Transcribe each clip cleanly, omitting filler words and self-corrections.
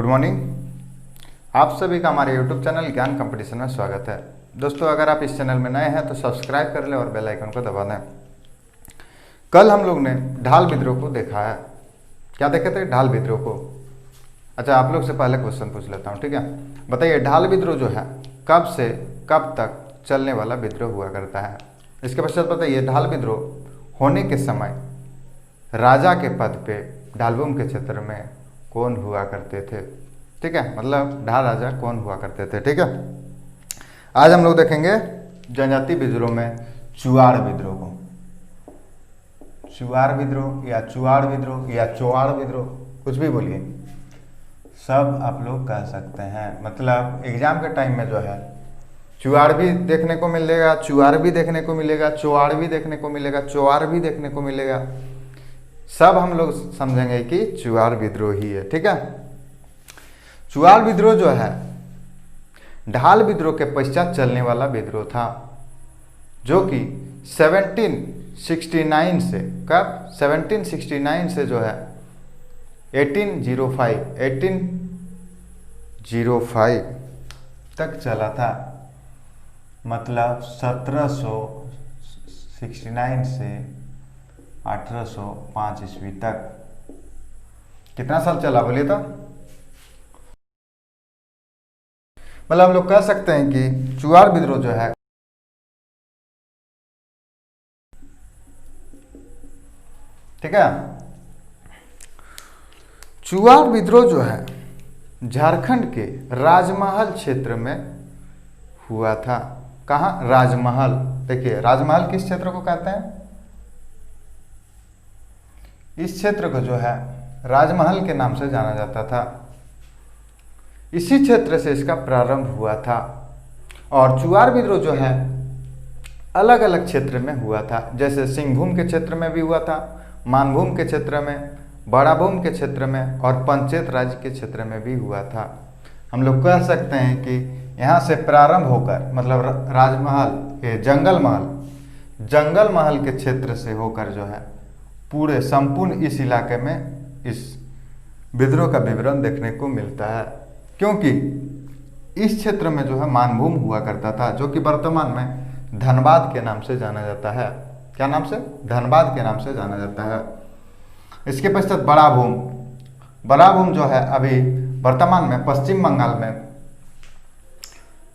Good morning. आप सभी का हमारे यूट्यूब चैनल ज्ञान कंपटीशन में स्वागत है। दोस्तों, अगर आप इस चैनल में नए हैं तो सब्सक्राइब कर लें और बेल आइकन को दबा दें। कल हम लोग ने ढाल विद्रोह को देखा है। क्या देखे थे? ढाल विद्रोह को। अच्छा, आप लोग से पहले क्वेश्चन पूछ लेता हूँ, ठीक है? बताइए, ढाल विद्रोह जो है कब से कब तक चलने वाला विद्रोह हुआ करता है? इसके पश्चात बताइए, ढाल विद्रोह होने के समय राजा के पद पे ढालभूम के क्षेत्र में कौन हुआ करते थे? ठीक है, मतलब ढाल राजा कौन हुआ करते थे। ठीक है, आज हम लोग देखेंगे जनजाति विद्रोह में चुआड़ विद्रोह को। चुआड़ विद्रोह या चुआड़ विद्रोह या चौआड़ विद्रोह, कुछ भी बोलिए, सब आप लोग कह सकते हैं। मतलब एग्जाम के टाइम में जो है चुआड़ भी देखने को मिलेगा, चुआड़ भी देखने को मिलेगा, चौआड़ भी देखने को मिलेगा, चौआड़ भी देखने को मिलेगा। सब हम लोग समझेंगे कि चुआड़ विद्रोह ही है। ठीक है, चुआड़ विद्रोह जो है ढाल विद्रोह के पश्चात चलने वाला विद्रोह था, जो कि 1769 से, कब? 1769 से जो है 1805 तक चला था। मतलब 1769 से 1805 ईस्वी तक कितना साल चला, बोलिए तो? मतलब हम लोग कह सकते हैं कि चुआड़ विद्रोह जो है ठीक है, चुआड़ विद्रोह जो है झारखंड के राजमहल क्षेत्र में हुआ था। कहाँ? राजमहल। देखिए, राजमहल किस क्षेत्र को कहते हैं? इस क्षेत्र को जो है राजमहल के नाम से जाना जाता था। इसी क्षेत्र से इसका प्रारंभ हुआ था। और चुआड़ विद्रोह जो है अलग अलग क्षेत्र में हुआ था, जैसे सिंहभूम के क्षेत्र में भी हुआ था, मानभूम के क्षेत्र में, बड़ाभूम के क्षेत्र में और पंचेत राज्य के क्षेत्र में भी हुआ था। हम लोग कह सकते हैं कि यहाँ से प्रारंभ होकर, मतलब राजमहल, ये जंगल महल के क्षेत्र से होकर जो है पूरे संपूर्ण इस इलाके में इस विद्रोह का विवरण देखने को मिलता है। क्योंकि इस क्षेत्र में जो है मानभूम हुआ करता था, जो कि वर्तमान में धनबाद के नाम से जाना जाता है। क्या नाम से? धनबाद के नाम से जाना जाता है। इसके पश्चात बड़ाभूम जो है अभी वर्तमान में पश्चिम बंगाल में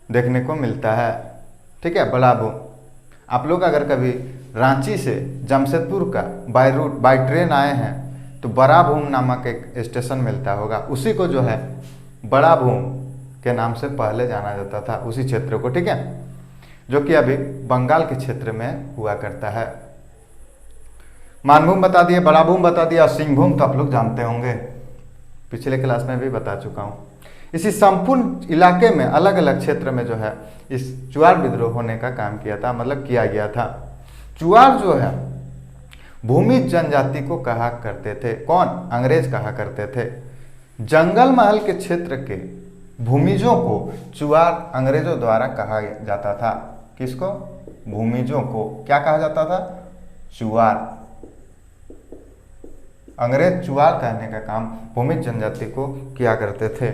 देखने को मिलता है। ठीक है, बड़ाभूम। आप लोग अगर कभी रांची से जमशेदपुर का बाई ट्रेन आए हैं तो बड़ाभूम नामक एक स्टेशन मिलता होगा, उसी को जो है बड़ाभूम के नाम से पहले जाना जाता था, उसी क्षेत्र को। ठीक है, जो कि अभी बंगाल के क्षेत्र में हुआ करता है। मानभूम बता दिए, बड़ाभूम बता दिया, सिंहभूम तो आप लोग जानते होंगे, पिछले क्लास में भी बता चुका हूँ। इसी संपूर्ण इलाके में अलग अलग क्षेत्र में जो है इस चुआड़ विद्रोह होने का काम किया था, मतलब किया गया था। चुआड़ जो है भूमि जनजाति को कहा करते थे। कौन? अंग्रेज कहा करते थे। जंगल महल के क्षेत्र के भूमिजों को चुआड़ अंग्रेजों द्वारा कहा जाता था। किसको? भूमिजों को क्या कहा जाता था? चुआड़। अंग्रेज चुआड़ कहने का काम भूमि जनजाति को किया करते थे।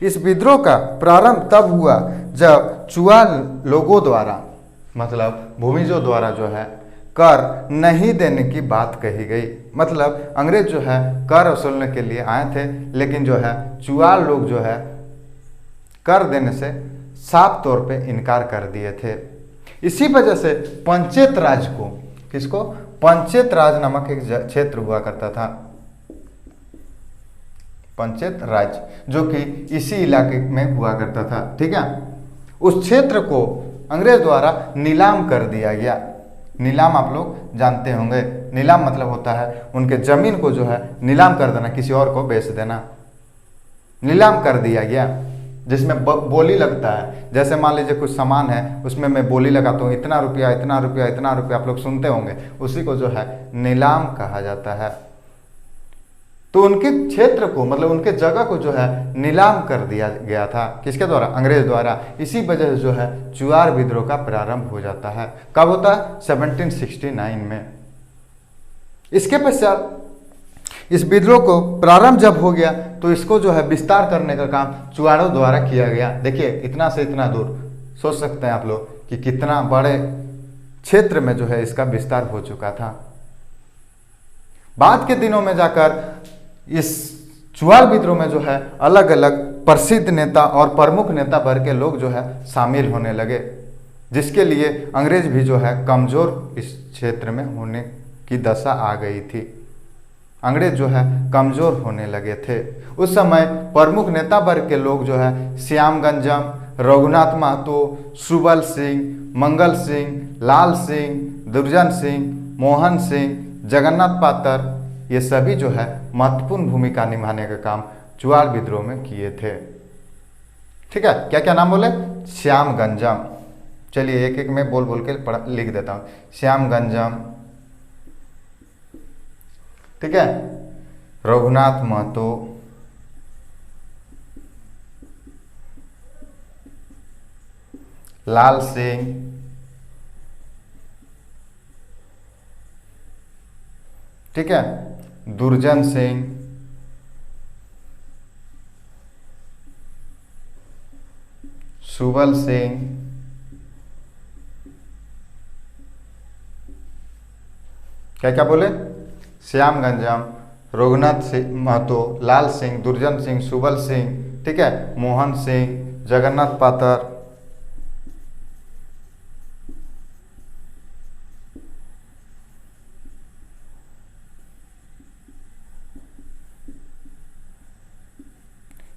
इस विद्रोह का प्रारंभ तब हुआ जब चुआड़ लोगों द्वारा, मतलब भूमिजों द्वारा जो है कर नहीं देने की बात कही गई। मतलब अंग्रेज जो है कर वसूलने के लिए आए थे, लेकिन जो है चुआड़ लोग जो है कर देने से साफ तौर पे इनकार कर दिए थे। इसी वजह से पंचेत राज को, किसको? पंचेत राज नामक एक क्षेत्र हुआ करता था, पंचेत राज, जो कि इसी इलाके में हुआ करता था। ठीक है, उस क्षेत्र को अंग्रेज द्वारा नीलाम कर दिया गया। नीलाम आप लोग जानते होंगे। नीलाम मतलब होता है उनके जमीन को जो है नीलाम कर देना, किसी और को बेच देना। नीलाम कर दिया गया, जिसमें बोली लगता है। जैसे मान लीजिए कुछ सामान है, उसमें मैं बोली लगाता हूँ, इतना रुपया, इतना रुपया, इतना रुपया, आप लोग सुनते होंगे, उसी को जो है नीलाम कहा जाता है। तो उनके क्षेत्र को, मतलब उनके जगह को जो है नीलाम कर दिया गया था। किसके द्वारा? अंग्रेज द्वारा। इसी वजह से जो है चुआड़ विद्रोह का प्रारंभ हो जाता है। कब होता है? 1769 में। इसके पश्चात इस विद्रोह को प्रारंभ जब हो गया तो इसको जो है विस्तार करने का काम चुआड़ों द्वारा किया गया। देखिए इतना से इतना दूर, सोच सकते हैं आप लोग कि कितना बड़े क्षेत्र में जो है इसका विस्तार हो चुका था। बाद के दिनों में जाकर इस चुआड़ विद्रोह में जो है अलग अलग प्रसिद्ध नेता और प्रमुख नेता वर्ग के लोग जो है शामिल होने लगे, जिसके लिए अंग्रेज भी जो है कमज़ोर इस क्षेत्र में होने की दशा आ गई थी। अंग्रेज जो है कमज़ोर होने लगे थे। उस समय प्रमुख नेता वर्ग के लोग जो है श्यामगंजम, रघुनाथ महतो, सुबल सिंह, मंगल सिंह, लाल सिंह, दुर्जन सिंह, मोहन सिंह, जगन्नाथ पातर, ये सभी जो है महत्वपूर्ण भूमिका निभाने का काम चुआड़ विद्रोह में किए थे। ठीक है, क्या क्या नाम बोले? श्यामगंजम, चलिए एक एक में बोल बोल के लिख देता हूँ। श्यामगंजम, ठीक है, रघुनाथ महतो, लाल सिंह, ठीक है, दुर्जन सिंह, सुबल सिंह, क्या क्या बोले? श्यामगंजम, रघुनाथ महतो, लाल सिंह, दुर्जन सिंह, सुबल सिंह, ठीक है, मोहन सिंह, जगन्नाथ पातर,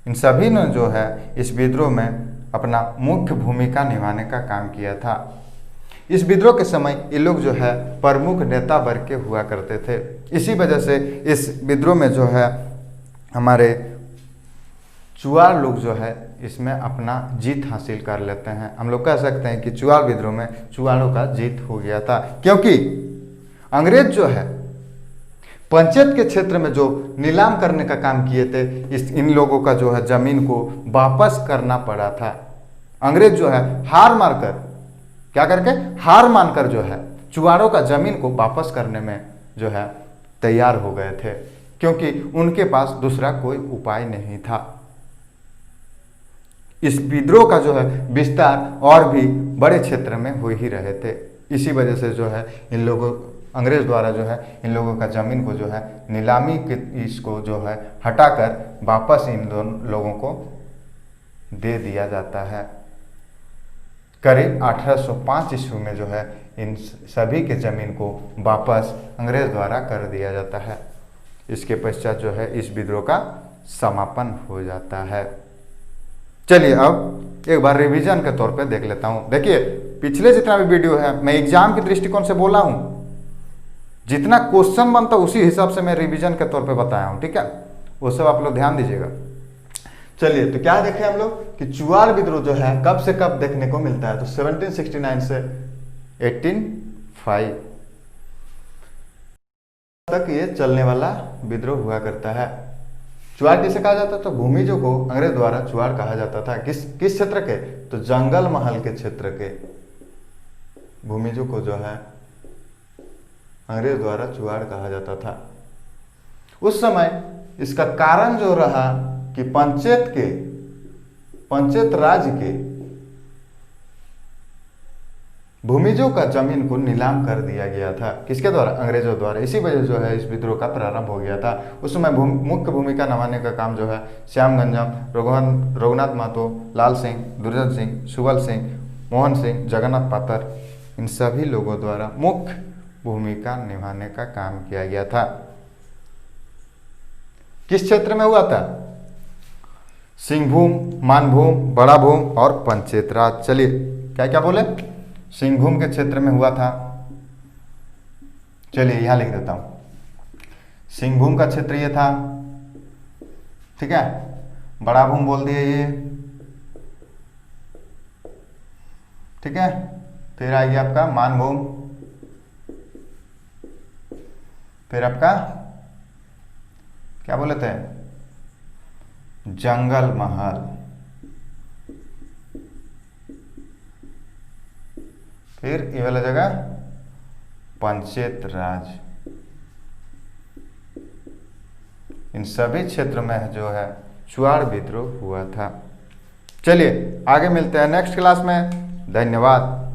इन सभी ने जो है इस विद्रोह में अपना मुख्य भूमिका निभाने का काम किया था। इस विद्रोह के समय ये लोग जो है प्रमुख नेता वर्ग के हुआ करते थे। इसी वजह से इस विद्रोह में जो है हमारे चुआड़ लोग जो है इसमें अपना जीत हासिल कर लेते हैं। हम लोग कह सकते हैं कि चुआड़ विद्रोह में चुआड़ों का जीत हो गया था, क्योंकि अंग्रेज जो है पंचायत के क्षेत्र में जो नीलाम करने का काम किए थे, इन लोगों का जो है जमीन को वापस करना पड़ा था। अंग्रेज जो है हार मारकर, क्या करके? हार मानकर जो है चुआड़ों का जमीन को वापस करने में जो है तैयार हो गए थे, क्योंकि उनके पास दूसरा कोई उपाय नहीं था। इस विद्रोह का जो है विस्तार और भी बड़े क्षेत्र में हो ही रहे थे। इसी वजह से जो है इन लोगों अंग्रेज द्वारा जो है इन लोगों का ज़मीन को जो है नीलामी के इसको जो है हटाकर वापस इन दोनों लोगों को दे दिया जाता है। करीब 1805 ईस्वी में जो है इन सभी के ज़मीन को वापस अंग्रेज द्वारा कर दिया जाता है। इसके पश्चात जो है इस विद्रोह का समापन हो जाता है। चलिए अब एक बार रिवीजन के तौर पे देख लेता हूँ। देखिए पिछले जितना भी वीडियो है मैं एग्जाम के दृष्टिकोण से बोला हूँ, जितना क्वेश्चन बनता उसी हिसाब से मैं रिवीजन के तौर पे बताया हूँ। ठीक है, वो सब आप लोग ध्यान दीजिएगा। चलिए तो क्या देखें हम लोग कि चुआड़ विद्रोह जो है कब से कब देखने को मिलता है, तो 1769 से 1805 तक ये चलने वाला विद्रोह हुआ करता है। चुआड़ किसे कहा जाता था? तो भूमिजों को अंग्रेज द्वारा चुआड़ कहा जाता था। किस क्षेत्र के? तो जंगल महल के क्षेत्र के भूमिजों को जो है अंग्रेज द्वारा चुआड़ कहा जाता था। उस समय इसका कारण जो रहा कि पंचायत राज के भूमिजों का जमीन को नीलाम कर दिया गया था। किसके द्वारा? अंग्रेजों द्वारा। इसी वजह जो है इस विद्रोह का प्रारंभ हो गया था। उस समय मुख्य भूमिका निभाने का काम जो है श्यामगंजम, रघुनाथ महतो, लाल सिंह, दुर्जन सिंह, सुबल सिंह, मोहन सिंह, जगन्नाथ पातर, इन सभी लोगों द्वारा मुख्य भूमिका निभाने का काम किया गया था। किस क्षेत्र में हुआ था? सिंहभूम, मानभूम, बड़ा भूम और पंचायत राज। चलिए क्या क्या बोले? सिंहभूम के क्षेत्र में हुआ था। चलिए यहां लिख देता हूं, सिंहभूम का क्षेत्र ये था। ठीक है, बड़ा भूम बोल दिए ये। ठीक है, फिर आ गया आपका मानभूम, फिर आपका क्या बोले थे? जंगल महल, फिर ये वाला जगह पंचायत राज। इन सभी क्षेत्र में जो है चुआड़ विद्रोह हुआ था। चलिए आगे मिलते हैं नेक्स्ट क्लास में। धन्यवाद।